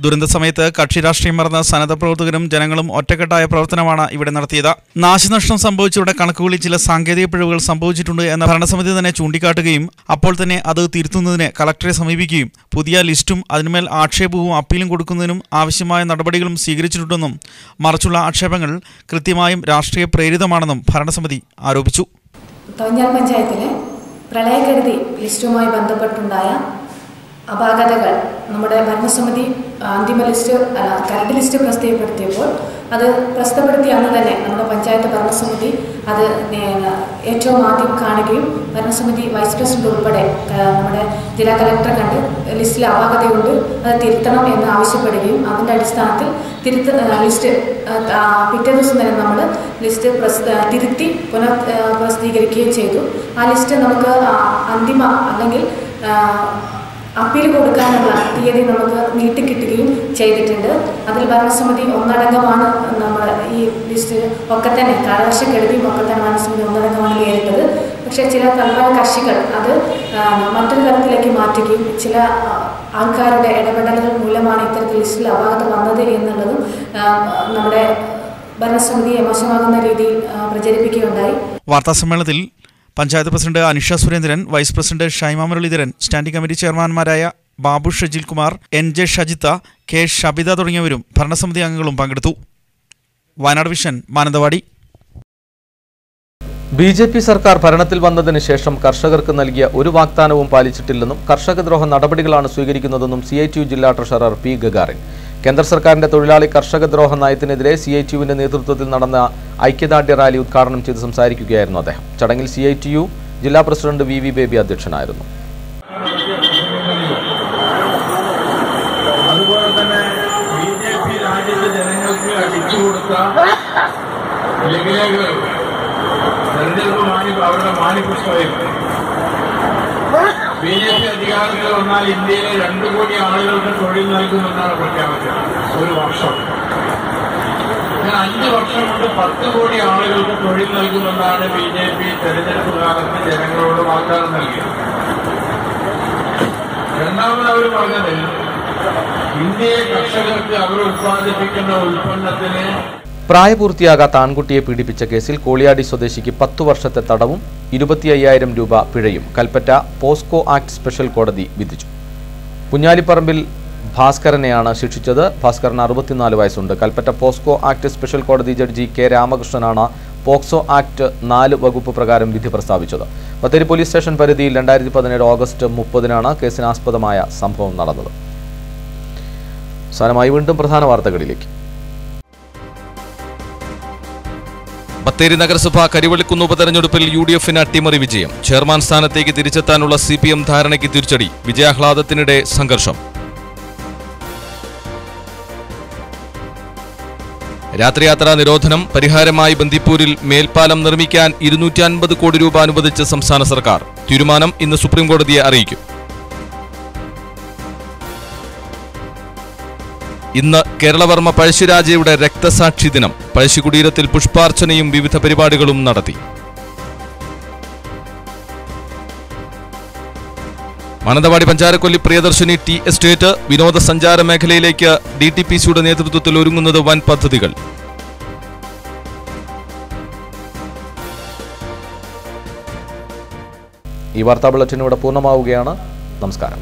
ദുരന്ത സമയത്ത് കക്ഷി രാഷ്ട്രീയം മറന്ന സന്നദ്ധ പ്രവർത്തകരും ജനങ്ങളും ഒറ്റക്കെട്ടായ പ്രവർത്തനമാണ് ഇവിടെ നടത്തിയത്. നാശനഷ്ടം സംഭവിച്ചവരുടെ കണക്കുകളിൽ ചില സാങ്കേതിക പിഴവുകൾ സംഭവിച്ചിട്ടുണ്ട് എന്ന ഭരണസമിതി തന്നെ ചൂണ്ടിക്കാട്ടുകയും അപ്പോൾ തന്നെ അത് തിരുത്തുന്നതിന് കളക്ടറെ സമീപിക്കുകയും പുതിയ ലിസ്റ്റും അതിന്മേൽ ആക്ഷേപവും അപ്പീലും കൊടുക്കുന്നതിനും ആവശ്യമായ നടപടികളും സ്വീകരിച്ചിട്ടുണ്ടെന്നും മറിച്ചുള്ള ആക്ഷേപങ്ങൾ കൃത്യമായും രാഷ്ട്രീയ പ്രേരിതമാണെന്നും ഭരണസമിതി ആരോപിച്ചു. തവിഞ്ഞാൽ പഞ്ചായത്തിലെ പ്രളയക്കെടുതി ലിസ്റ്റുമായി ബന്ധപ്പെട്ടുണ്ടായ അപാകതകൾ നമ്മുടെ ഭരണസമിതി അന്തിമ ലിസ്റ്റ് കരട് ലിസ്റ്റ് പ്രസിദ്ധപ്പെടുത്തിയപ്പോൾ അത് പ്രസിദ്ധപ്പെടുത്തിയ അന്ന് തന്നെ നമ്മുടെ പഞ്ചായത്ത് ഭരണസമിതി അത് ഏറ്റവും ആദ്യം കാണുകയും ഭരണസമിതി വൈസ് പ്രസിഡന്റ് ഉൾപ്പെടെ നമ്മുടെ ജില്ലാ കലക്ടറെ കണ്ട് ലിസ്റ്റിൽ അപാകതയുണ്ട്, അത് തിരുത്തണം എന്ന് ആവശ്യപ്പെടുകയും അതിൻ്റെ അടിസ്ഥാനത്തിൽ ലിസ്റ്റ് പിറ്റേ ദിവസം തന്നെ നമ്മൾ ലിസ്റ്റ് തിരുത്തി പ്രസിദ്ധീകരിക്കുകയും ചെയ്തു. ആ ലിസ്റ്റ് നമുക്ക് അന്തിമ അല്ലെങ്കിൽ അപ്പീൽ കൊടുക്കാനുള്ള തീയതി നമുക്ക് നീട്ടിക്കിട്ടുകയും ചെയ്തിട്ടുണ്ട്. അതിൽ ഭരണസമിതി ഒന്നടങ്കമാണ് നമ്മൾ ഈ ലിസ്റ്റ് ഒക്കെ തന്നെ കാലവർഷക്കെടുതിയും ഒക്കെ തന്നെ ഭരണസമിതി ഒന്നടങ്കമാണ് നേരിട്ടത്. പക്ഷേ ചില തൽപര കക്ഷികൾ അത് മറ്റൊരു തരത്തിലേക്ക് മാറ്റുകയും ചില ആൾക്കാരുടെ ഇടപെടലുകൾ മൂലമാണ് ഇത്തരത്തിൽ ലിസ്റ്റിൽ അപാകത വന്നത് എന്നുള്ളതും നമ്മുടെ ഭരണസമിതിയെ മോശമാകുന്ന രീതിയിൽ പ്രചരിപ്പിക്കുകയുണ്ടായി. വാർത്താസമ്മേളനത്തിൽ panchayat president Anisha Surendran, vice president Shaima Muraleedharan, standing committee ചെയർമാൻമാരായ ബാബു ഷജിൽ കുമാർ, NJ ഷജിത്ത, K ഷബിത തുടങ്ങിയവരും ഭരണസമിതി അംഗങ്ങളും പങ്കെടുത്തു. വയനാട് വിഷൻ, മാനന്തവാടി. BJP സർക്കാർ ഭരണത്തിൽ വന്നതിന് ശേഷം കർഷകർക്ക് നൽകിയ ഒരു വാഗ്ദാനവും പാലിച്ചിട്ടില്ലെന്നും കർഷകദ്രോഹ നടപടികളാണ് സ്വീകരിക്കുന്നതെന്നും CITU ജില്ലാ ട്രഷറർ P ഗഗാറിൻ. കേന്ദ്ര സർക്കാരിന്റെ തൊഴിലാളി കർഷകദ്രോഹ നയത്തിനെതിരെ CITUവിന്റെ നേതൃത്വത്തിൽ നടന്ന ഐക്യദാർഢ്യ റാലി ഉദ്ഘാടനം ചെയ്ത് സംസാരിക്കുകയായിരുന്നു അദ്ദേഹം. ചടങ്ങിൽ CITU ജില്ലാ പ്രസിഡന്റ് VV ബേബി അധ്യക്ഷനായിരുന്നു. അതുപോലെ തന്നെ BJP രാജ്യത്തെ ജനങ്ങൾക്ക് അടിച്ചുകൊടുത്ത ലഘുലേഖകൾ തെരഞ്ഞെടുപ്പ് അവരുടെ മാനിഫെസ്റ്റോയിൽ BJP അധികാരത്തിൽ വന്നാൽ ഇന്ത്യയിലെ 2 കോടി ആളുകൾക്ക് തൊഴിൽ നൽകുമെന്നാണ് പ്രഖ്യാപിച്ചത്. ഒരു വർഷം 5 വർഷം കൊണ്ട് 10 കോടി ആളുകൾക്ക് തൊഴിൽ നൽകുമെന്നാണ് BJP തെരഞ്ഞെടുപ്പ് കാലത്ത് ജനങ്ങളോട് വാഗ്ദാനം നൽകിയത്. രണ്ടാമത് അവർ പറഞ്ഞത് ഇന്ത്യയെ കർഷകർക്ക് അവർ ഉത്പാദിപ്പിക്കുന്ന ഉൽപ്പന്നത്തിന് പ്രായപൂർത്തിയാകാത്ത ആൺകുട്ടിയെ പീഡിപ്പിച്ച കേസിൽ കോളിയാടി സ്വദേശിക്ക് 10 വർഷത്തെ തടവും 25,000 രൂപ പിഴയും കൽപ്പറ്റ പോസ്കോ ആക്ട് സ്പെഷ്യൽ കോടതി വിധിച്ചു. പുഞ്ഞാലിപ്പറമ്പിൽ ഭാസ്കരനെയാണ് ശിക്ഷിച്ചത്. ഭാസ്കരന് 64 വയസ്സുണ്ട്. കൽപ്പറ്റ പോസ്കോ ആക്ട് സ്പെഷ്യൽ കോടതി ജഡ്ജി കെ രാമകൃഷ്ണനാണ് പോക്സോ ആക്ട് 4 വകുപ്പ് പ്രകാരം വിധി പ്രസ്താവിച്ചത്. ബത്തേരി പോലീസ് സ്റ്റേഷൻ പരിധിയിൽ 2017 ഓഗസ്റ്റ് 30-നാണ് കേസിനാസ്പദമായ സംഭവം നടന്നത്. അവസാനമായി വീണ്ടും പ്രധാന വാർത്തകളിലേക്ക്. ബത്തേരി നഗരസഭ കരിവള്ളിക്കുന്ന് ഉപതെരഞ്ഞെടുപ്പിൽ UDFന് അട്ടിമറി വിജയം. ചെയർമാൻ സ്ഥാനത്തേക്ക് തിരിച്ചെത്താനുള്ള CPM ധാരണയ്ക്ക് തിരിച്ചടി. വിജയാഹ്ലാദത്തിനിടെ സംഘർഷം. രാത്രിയാത്രാ നിരോധനം പരിഹാരമായി ബന്ദിപ്പൂരിൽ മേൽപ്പാലം നിർമ്മിക്കാൻ 250 കോടി രൂപ അനുവദിച്ച് സംസ്ഥാന സർക്കാർ. തീരുമാനം ഇന്ന് സുപ്രീംകോടതിയെ അറിയിക്കും. ഇന്ന് കേരളവർമ്മ പഴശ്ശിരാജയുടെ രക്തസാക്ഷി ദിനം. പഴശ്ശികുടീരത്തിൽ പുഷ്പാർച്ചനയും വിവിധ പരിപാടികളും നടത്തി. മാനന്തവാടി പഞ്ചാരക്കൊല്ലി പ്രിയദർശിനി ടി എസ്റ്റേറ്റ് വിനോദസഞ്ചാര മേഖലയിലേക്ക് DTPCയുടെ നേതൃത്വത്തിൽ ഒരുങ്ങുന്നത് വൻ പദ്ധതികൾ. ഈ വാർത്താ ബുള്ളറ്റിൻ ഇവിടെ പൂർണ്ണമാവുകയാണ്. നമസ്കാരം.